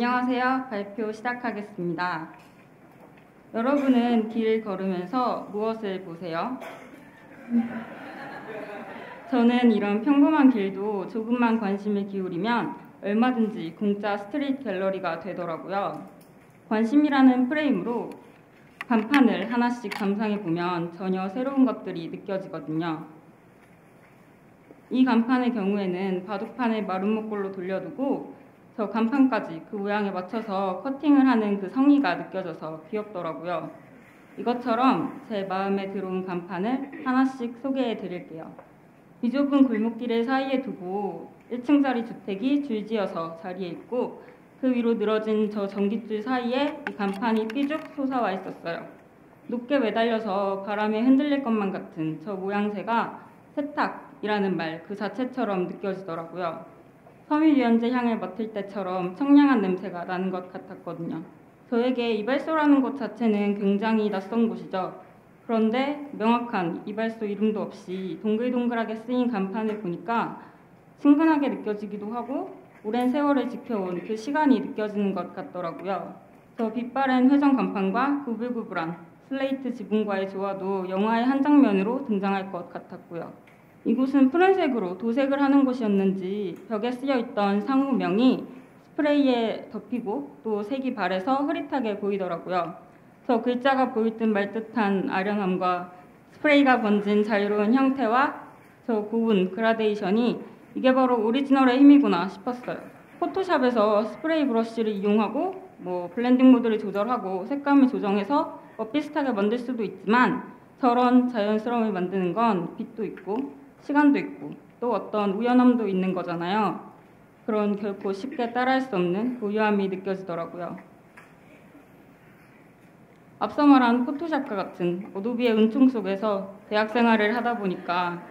안녕하세요. 발표 시작하겠습니다. 여러분은 길을 걸으면서 무엇을 보세요? 저는 이런 평범한 길도 조금만 관심을 기울이면 얼마든지 공짜 스트릿 갤러리가 되더라고요. 관심이라는 프레임으로 간판을 하나씩 감상해보면 전혀 새로운 것들이 느껴지거든요. 이 간판의 경우에는 바둑판을 마름모꼴로 돌려두고 저 간판까지 그 모양에 맞춰서 커팅을 하는 그 성의가 느껴져서 귀엽더라고요. 이것처럼 제 마음에 들어온 간판을 하나씩 소개해 드릴게요. 비좁은 골목길을 사이에 두고 1층짜리 주택이 줄지어서 자리에 있고 그 위로 늘어진 저 전깃줄 사이에 이 간판이 삐죽 솟아와 있었어요. 높게 매달려서 바람에 흔들릴 것만 같은 저 모양새가 세탁이라는 말 그 자체처럼 느껴지더라고요. 섬유유연제 향을 맡을 때처럼 청량한 냄새가 나는 것 같았거든요. 저에게 이발소라는 곳 자체는 굉장히 낯선 곳이죠. 그런데 명확한 이발소 이름도 없이 동글동글하게 쓰인 간판을 보니까 친근하게 느껴지기도 하고 오랜 세월을 지켜온 그 시간이 느껴지는 것 같더라고요. 저 빛바랜 회전 간판과 구불구불한 슬레이트 지붕과의 조화도 영화의 한 장면으로 등장할 것 같았고요. 이곳은 푸른색으로 도색을 하는 곳이었는지 벽에 쓰여있던 상호명이 스프레이에 덮이고 또 색이 바래서 흐릿하게 보이더라고요. 저 글자가 보일 듯 말 듯한 아련함과 스프레이가 번진 자유로운 형태와 저 고운 그라데이션이 이게 바로 오리지널의 힘이구나 싶었어요. 포토샵에서 스프레이 브러쉬를 이용하고 블렌딩 모드를 조절하고 색감을 조정해서 비슷하게 만들 수도 있지만 저런 자연스러움을 만드는 건 빛도 있고 시간도 있고 또 어떤 우연함도 있는 거잖아요. 그런 결코 쉽게 따라할 수 없는 고유함이 느껴지더라고요. 앞서 말한 포토샵과 같은 어도비의 은총 속에서 대학 생활을 하다 보니까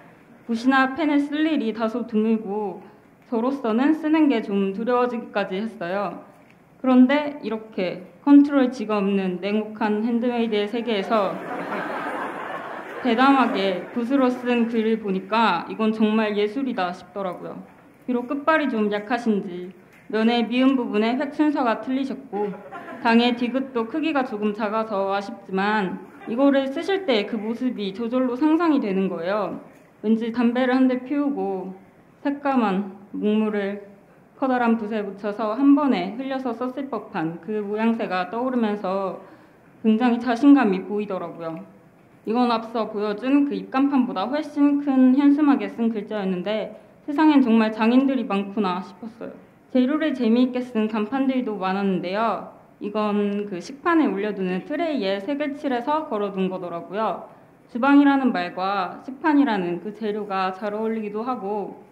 붓이나 펜을 쓸 일이 다소 드물고 저로서는 쓰는 게 좀 두려워지기까지 했어요. 그런데 이렇게 컨트롤 G가 없는 냉혹한 핸드메이드의 세계에서 대담하게 붓으로 쓴 글을 보니까 이건 정말 예술이다 싶더라고요. 비록 끝발이 좀 약하신지 면의 미음 부분에 획 순서가 틀리셨고 당의 디귿도 크기가 조금 작아서 아쉽지만 이거를 쓰실 때 그 모습이 저절로 상상이 되는 거예요. 왠지 담배를 한 대 피우고 새까만 목물을 커다란 붓에 묻혀서 한 번에 흘려서 썼을 법한 그 모양새가 떠오르면서 굉장히 자신감이 보이더라고요. 이건 앞서 보여준 그 입간판보다 훨씬 큰 현수막에 쓴 글자였는데 세상엔 정말 장인들이 많구나 싶었어요. 재료를 재미있게 쓴 간판들도 많았는데요. 이건 그 식판에 올려두는 트레이에 색을 칠해서 걸어둔 거더라고요. 주방이라는 말과 식판이라는 그 재료가 잘 어울리기도 하고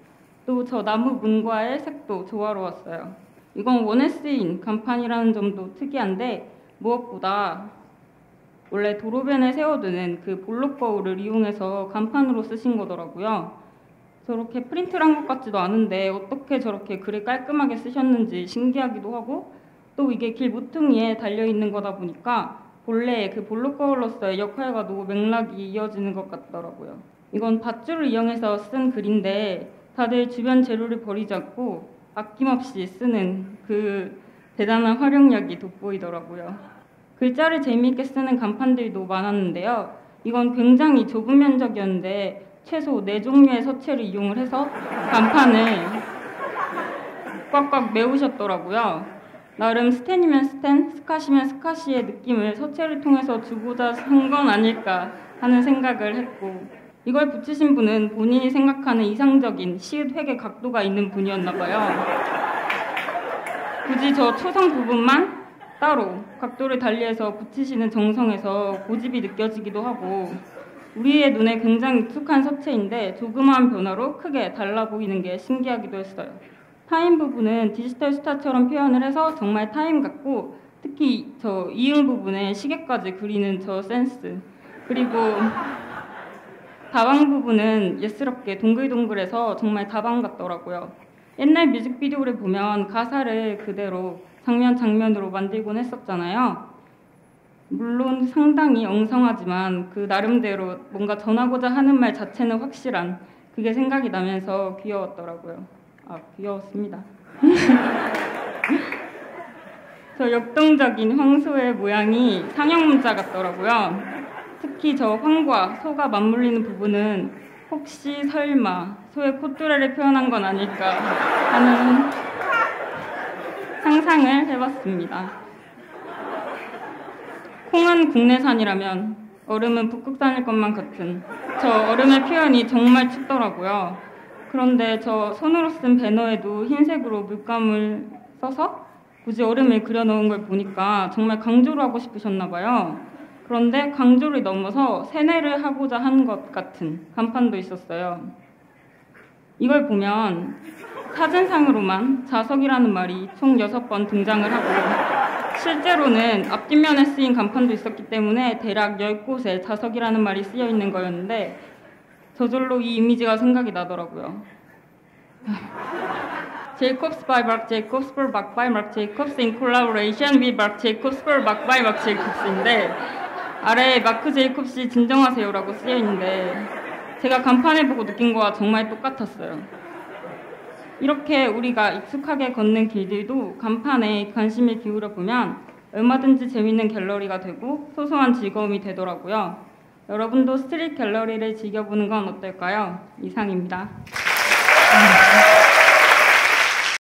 또 저 나무 문과의 색도 조화로웠어요. 이건 원에 쓰인 간판이라는 점도 특이한데 무엇보다 원래 도로변에 세워두는 그 볼록 거울을 이용해서 간판으로 쓰신 거더라고요. 저렇게 프린트를 한 것 같지도 않은데 어떻게 저렇게 글을 깔끔하게 쓰셨는지 신기하기도 하고 또 이게 길 모퉁이에 달려있는 거다 보니까 본래 그 볼록 거울로서의 역할과도 맥락이 이어지는 것 같더라고요. 이건 밧줄을 이용해서 쓴 글인데 다들 주변 재료를 버리지 않고 아낌없이 쓰는 그 대단한 활용력이 돋보이더라고요. 글자를 재미있게 쓰는 간판들도 많았는데요. 이건 굉장히 좁은 면적이었는데 최소 4종류의 서체를 이용을 해서 간판을 꽉꽉 메우셨더라고요. 나름 스텐이면 스텐, 스카시면 스카시의 느낌을 서체를 통해서 주고자 한 건 아닐까 하는 생각을 했고 이걸 붙이신 분은 본인이 생각하는 이상적인 시읒 획의 각도가 있는 분이었나 봐요. 굳이 저 초성 부분만 따로 각도를 달리해서 붙이시는 정성에서 고집이 느껴지기도 하고 우리의 눈에 굉장히 익숙한 서체인데 조그마한 변화로 크게 달라 보이는 게 신기하기도 했어요. 타임 부분은 디지털 스타처럼 표현을 해서 정말 타임 같고 특히 저 이응 부분에 시계까지 그리는 저 센스 그리고 다방 부분은 예스럽게 동글동글해서 정말 다방 같더라고요. 옛날 뮤직비디오를 보면 가사를 그대로 장면 장면으로 만들곤 했었잖아요. 물론 상당히 엉성하지만 그 나름대로 뭔가 전하고자 하는 말 자체는 확실한 그게 생각이 나면서 귀여웠더라고요. 귀여웠습니다. 저 역동적인 황소의 모양이 상형 문자 같더라고요. 특히 저 황과 소가 맞물리는 부분은 혹시 설마 소의 콧뚜레를 표현한 건 아닐까 하는 상상을 해봤습니다. 콩은 국내산이라면 얼음은 북극산일 것만 같은 저 얼음의 표현이 정말 춥더라고요. 그런데 저 손으로 쓴 배너에도 흰색으로 물감을 써서 굳이 얼음을 그려놓은 걸 보니까 정말 강조를 하고 싶으셨나 봐요. 그런데 강조를 넘어서 세뇌를 하고자 한 것 같은 간판도 있었어요. 이걸 보면 사진상으로만 자석이라는 말이 총 6번 등장을 하고 실제로는 앞뒷면에 쓰인 간판도 있었기 때문에 대략 10곳에 자석이라는 말이 쓰여 있는 거였는데 저절로 이 이미지가 생각이 나더라고요. Jacobs by Marc Jacobs for Marc by Marc Jacobs in collaboration with Marc Jacobs for Marc by Marc Jacobs인데 아래에 마크 제이콥스 진정하세요라고 쓰여 있는데 제가 간판을 보고 느낀 거와 정말 똑같았어요. 이렇게 우리가 익숙하게 걷는 길들도 간판에 관심을 기울여 보면 얼마든지 재밌는 갤러리가 되고 소소한 즐거움이 되더라고요. 여러분도 스트릿 갤러리를 즐겨보는 건 어떨까요? 이상입니다.